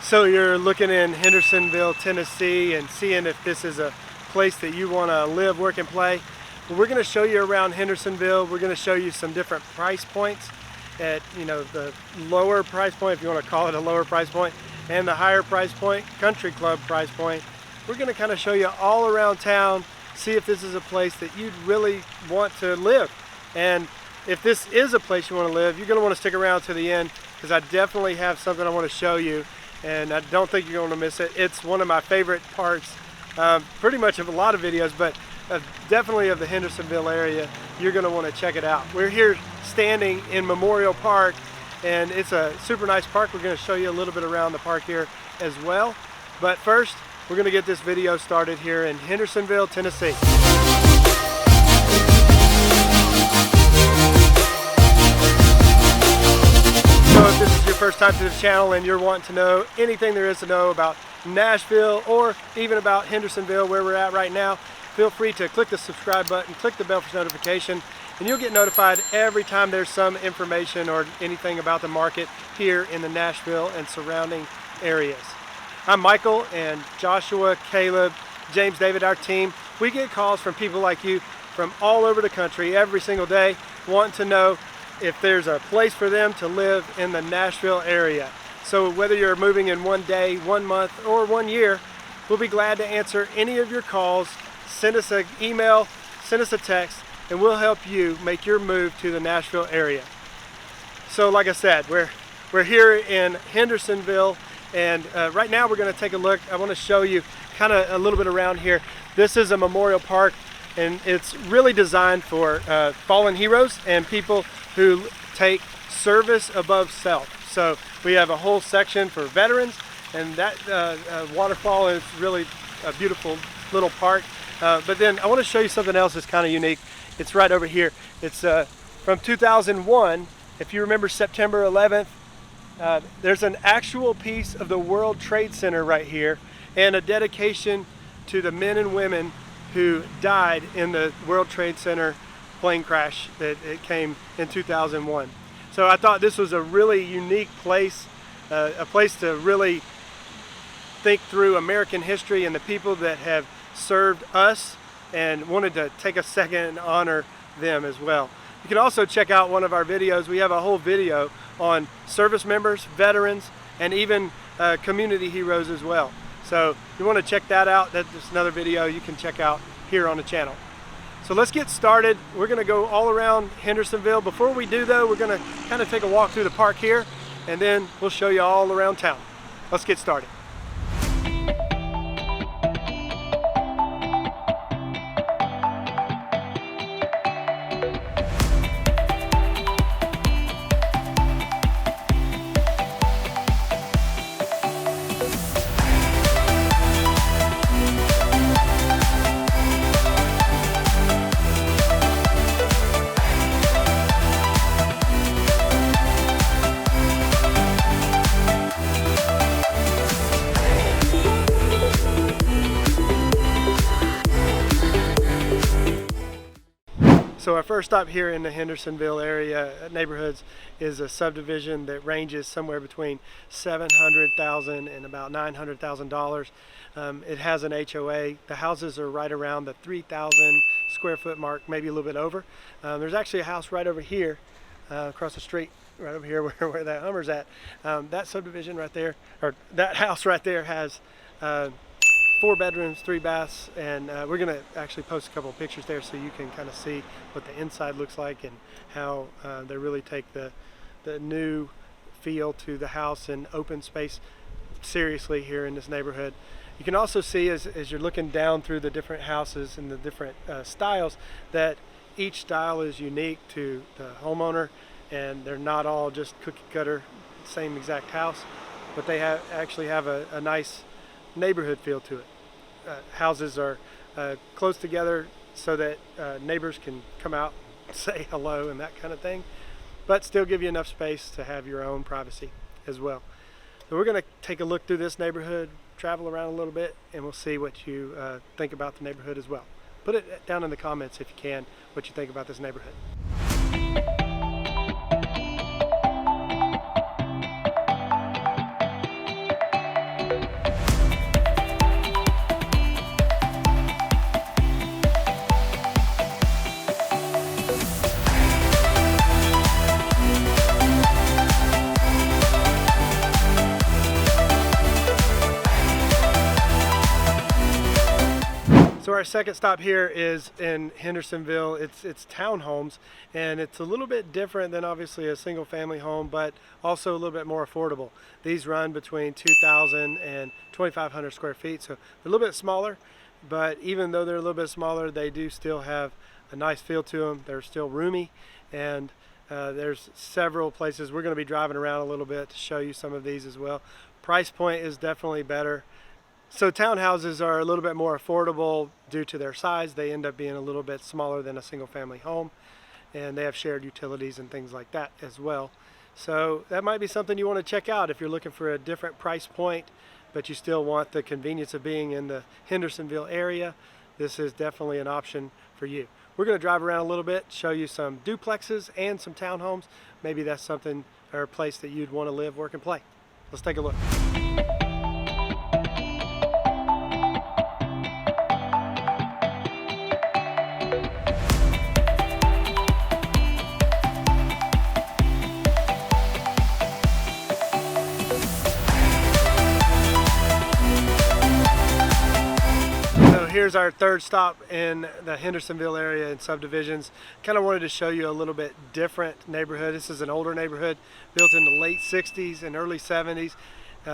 So you're looking in Hendersonville, Tennessee and seeing if this is a place that you want to live, work, and play. Well, we're going to show you around Hendersonville. We're going to show you some different price points at, the lower price point, if you want to call it a lower price point, and the higher price point, country club price point. We're going to kind of show you all around town, see if this is a place that you'd really want to live. And if this is a place you want to live, you're going to want to stick around to the end, because I definitely have something I want to show you, and I don't think you're going to miss it. It's one of my favorite parts, pretty much of a lot of videos, but definitely of the Hendersonville area. You're going to want to check it out. We're here standing in Memorial Park, and it's a super nice park. We're going to show you a little bit around the park here as well. But first, we're going to get this video started here in Hendersonville, Tennessee. So if this is your first time to the channel and you're wanting to know anything there is to know about Nashville or even about Hendersonville, where we're at right now, feel free to click the subscribe button, click the bell for notification, and you'll get notified every time there's some information or anything about the market here in the Nashville and surrounding areas. I'm Michael, and Joshua, Caleb, James, David, our team, we get calls from people like you from all over the country every single day wanting to know if there's a place for them to live in the Nashville area. So whether you're moving in 1 day, 1 month, or 1 year, we'll be glad to answer any of your calls. Send us an email, send us a text, and we'll help you make your move to the Nashville area. So like I said, we're here in Hendersonville, and right now we're going to take a look. I want to show you kind of a little bit around here. This is a memorial park, and it's really designed for fallen heroes and people who take service above self. So we have a whole section for veterans, and that waterfall is really a beautiful little park. But then I want to show you something else that's kind of unique. It's right over here. It's from 2001. If you remember September 11th, there's an actual piece of the World Trade Center right here, and a dedication to the men and women who died in the World Trade Center plane crash that it came in 2001. So I thought this was a really unique place, a place to really think through American history and the people that have served us, and wanted to take a second and honor them as well. You can also check out one of our videos. We have a whole video on service members, veterans, and even community heroes as well. So if you want to check that out, that's just another video you can check out here on the channel. So let's get started. We're going to go all around Hendersonville. Before we do though, we're going to kind of take a walk through the park here, and then we'll show you all around town. Let's get started. So our first stop here in the Hendersonville area neighborhoods is a subdivision that ranges somewhere between $700,000 and about $900,000. It has an HOA. The houses are right around the 3,000 square foot mark, maybe a little bit over. There's actually a house right over here, across the street, right over here where that Hummer's at. That subdivision right there, or that house right there, has 4 bedrooms, 3 baths, and we're going to actually post a couple of pictures there so you can kind of see what the inside looks like and how they really take the new feel to the house and open space seriously here in this neighborhood. You can also see as you're looking down through the different houses and the different styles, that each style is unique to the homeowner, and they're not all just cookie cutter, same exact house, but they actually have a nice neighborhood feel to it. Houses are close together so that neighbors can come out, say hello and that kind of thing, but still give you enough space to have your own privacy as well. So we're going to take a look through this neighborhood, travel around a little bit, and we'll see what you think about the neighborhood as well. Put it down in the comments if you can, what you think about this neighborhood. So our second stop here is in Hendersonville. It's townhomes, and it's a little bit different than obviously a single family home, but also a little bit more affordable. These run between 2,000 and 2,500 square feet, so they're a little bit smaller, but even though they're a little bit smaller, they do still have a nice feel to them. They're still roomy, and there's several places. We're going to be driving around a little bit to show you some of these as well. Price point is definitely better. So townhouses are a little bit more affordable due to their size. They end up being a little bit smaller than a single family home, and they have shared utilities and things like that as well. So that might be something you want to check out if you're looking for a different price point, but you still want the convenience of being in the Hendersonville area. This is definitely an option for you. We're going to drive around a little bit, show you some duplexes and some townhomes. Maybe that's something or a place that you'd want to live, work, and play. Let's take a look. Here's our third stop in the Hendersonville area in Subdivisions. Kind of wanted to show you a little bit different neighborhood. This is an older neighborhood built in the late 60s and early 70s.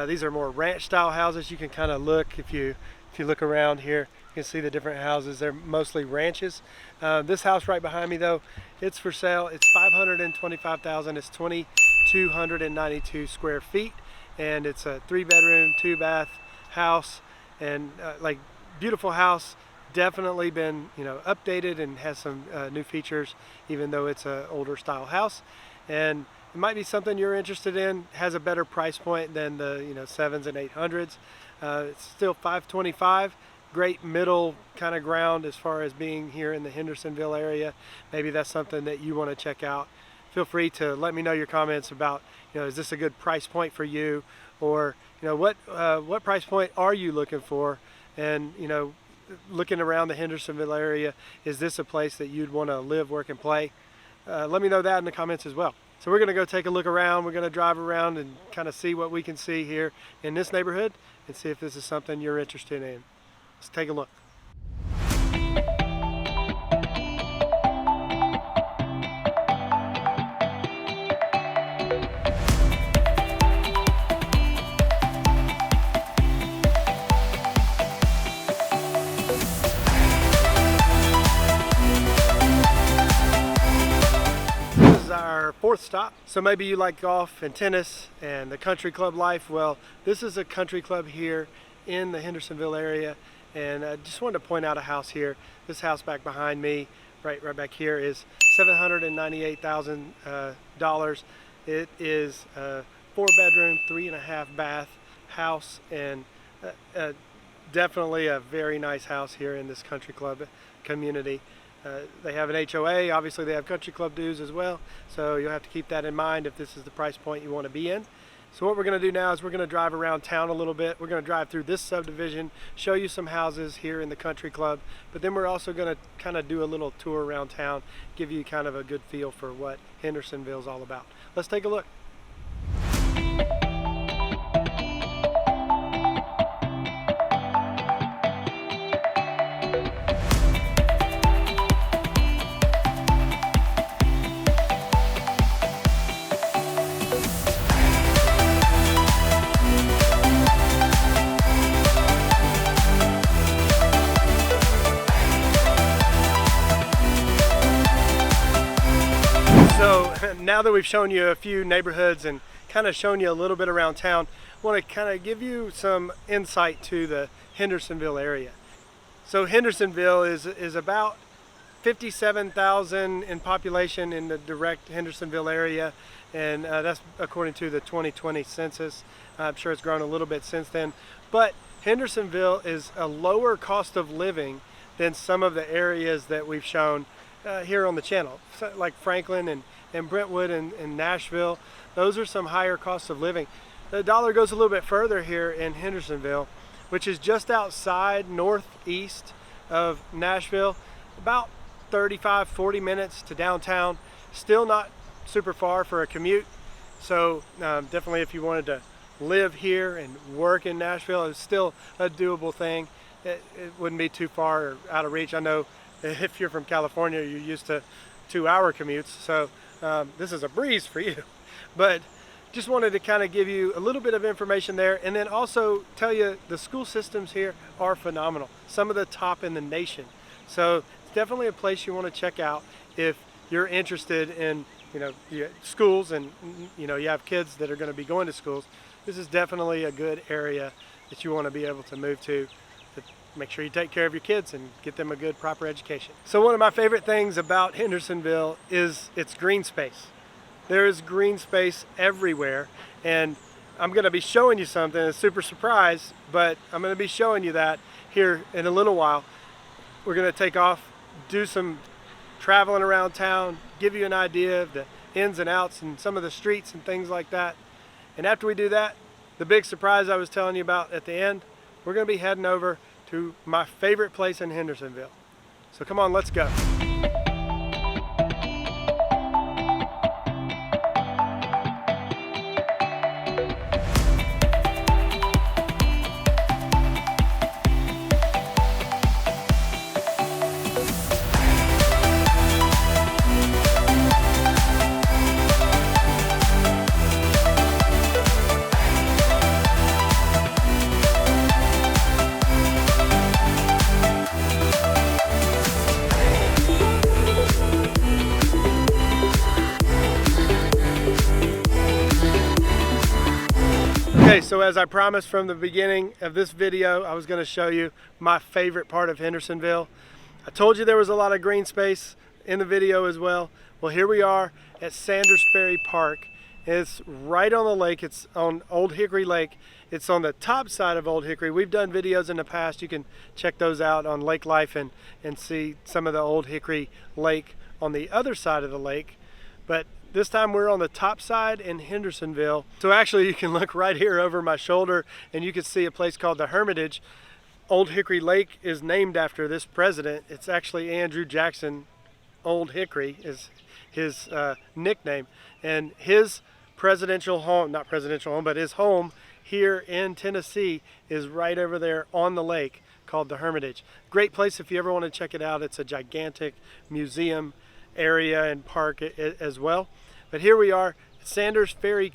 These are more ranch style houses. You can kind of look, if you look around here, you can see the different houses. They're mostly ranches. This house right behind me though, it's for sale. It's $525,000. It's 2,292 square feet, and it's a 3-bedroom, 2-bath house, and like beautiful house. Definitely been updated and has some new features, even though it's an older style house. And it might be something you're interested in. Has a better price point than the 7s and 800s. It's still $525. Great middle kind of ground as far as being here in the Hendersonville area. Maybe that's something that you want to check out. Feel free to let me know your comments about is this a good price point for you, or what price point are you looking for? And looking around the Hendersonville area, is this a place that you'd want to live, work, and play? Let me know that in the comments as well. So we're going to go take a look around. We're going to drive around and kind of see what we can see here in this neighborhood and see if this is something you're interested in. Let's take a look. Our fourth stop. So maybe you like golf and tennis and the country club life. Well, this is a country club here in the Hendersonville area, and I just wanted to point out a house here. This house back behind me, right back here, is $798,000. It is a 4-bedroom, 3.5 bath house, and definitely a very nice house here in this country club community. They have an HOA. Obviously they have country club dues as well, so you'll have to keep that in mind if this is the price point you want to be in. So what we're going to do now is we're going to drive around town a little bit. We're going to drive through this subdivision, show you some houses here in the country club, but then we're also going to kind of do a little tour around town, give you kind of a good feel for what Hendersonville is all about. Let's take a look. So now that we've shown you a few neighborhoods and kind of shown you a little bit around town, I want to kind of give you some insight to the Hendersonville area. So Hendersonville is about 57,000 in population in the direct Hendersonville area, and that's according to the 2020 census. I'm sure it's grown a little bit since then, but Hendersonville is a lower cost of living than some of the areas that we've shown here on the channel, like Franklin and Brentwood and Nashville. Those are some higher costs of living. The dollar goes a little bit further here in Hendersonville, which is just outside northeast of Nashville, about 35-40 minutes to downtown. Still not super far for a commute, so definitely if you wanted to live here and work in Nashville, it's still a doable thing. it wouldn't be too far or out of reach. I know if you're from California, you're used to 2-hour commutes, so this is a breeze for you. But just wanted to kind of give you a little bit of information there, and then also tell you the school systems here are phenomenal. Some of the top in the nation. So it's definitely a place you want to check out if you're interested in, schools, and you have kids that are going to be going to schools. This is definitely a good area that you want to be able to move to make sure you take care of your kids and get them a good, proper education. So one of my favorite things about Hendersonville is its green space. There is green space everywhere, and I'm going to be showing you something, a super surprise, but I'm going to be showing you that here in a little while. We're going to take off, do some traveling around town, give you an idea of the ins and outs and some of the streets and things like that. And after we do that, the big surprise I was telling you about at the end, we're going to be heading over to my favorite place in Hendersonville. So come on, let's go. Okay, so as I promised from the beginning of this video, I was going to show you my favorite part of Hendersonville. I told you there was a lot of green space in the video as well. Well, here we are at Sanders Ferry Park. It's right on the lake. It's on Old Hickory Lake. It's on the top side of Old Hickory. We've done videos in the past. You can check those out on Lake Life and see some of the Old Hickory Lake on the other side of the lake. But this time we're on the top side in Hendersonville. So actually you can look right here over my shoulder and you can see a place called the Hermitage. Old Hickory Lake is named after this president. It's actually Andrew Jackson. Old Hickory is his nickname. And his presidential home, not presidential home, but his home here in Tennessee is right over there on the lake called the Hermitage. Great place if you ever want to check it out. It's a gigantic museum area and park as well. But here we are at Sanders Ferry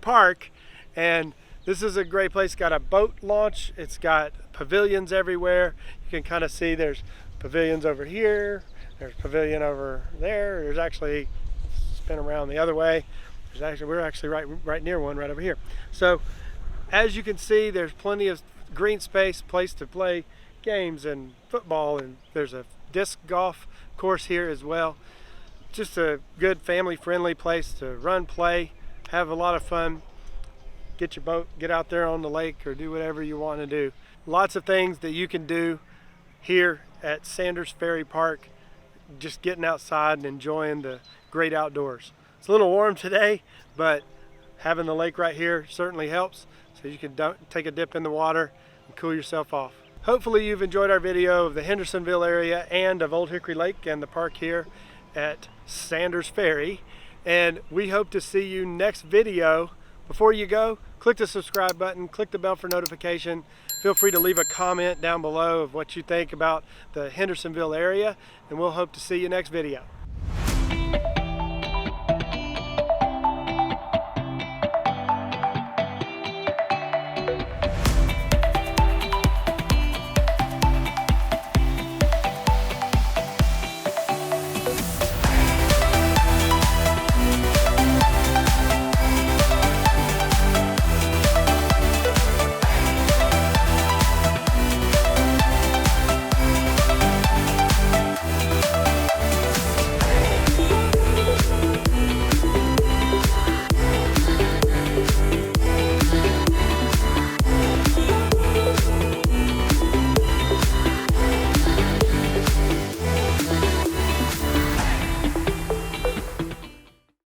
Park, and this is a great place. It's got a boat launch. It's got pavilions everywhere. You can kind of see there's pavilions over here. There's a pavilion over there. There's actually, spin around the other way. We're actually right near one right over here. So as you can see, there's plenty of green space, place to play games and football, and there's a disc golf course here as well. Just a good family-friendly place to run, play, have a lot of fun. Get your boat, get out there on the lake, or do whatever you want to do. Lots of things that you can do here at Sanders Ferry Park, just getting outside and enjoying the great outdoors. It's a little warm today, but having the lake right here certainly helps, so you can take a dip in the water and cool yourself off. Hopefully you've enjoyed our video of the Hendersonville area and of Old Hickory Lake and the park here at Sanders Ferry, and we hope to see you next video. Before you go, click the subscribe button, click the bell for notification. Feel free to leave a comment down below of what you think about the Hendersonville area, and we'll hope to see you next video.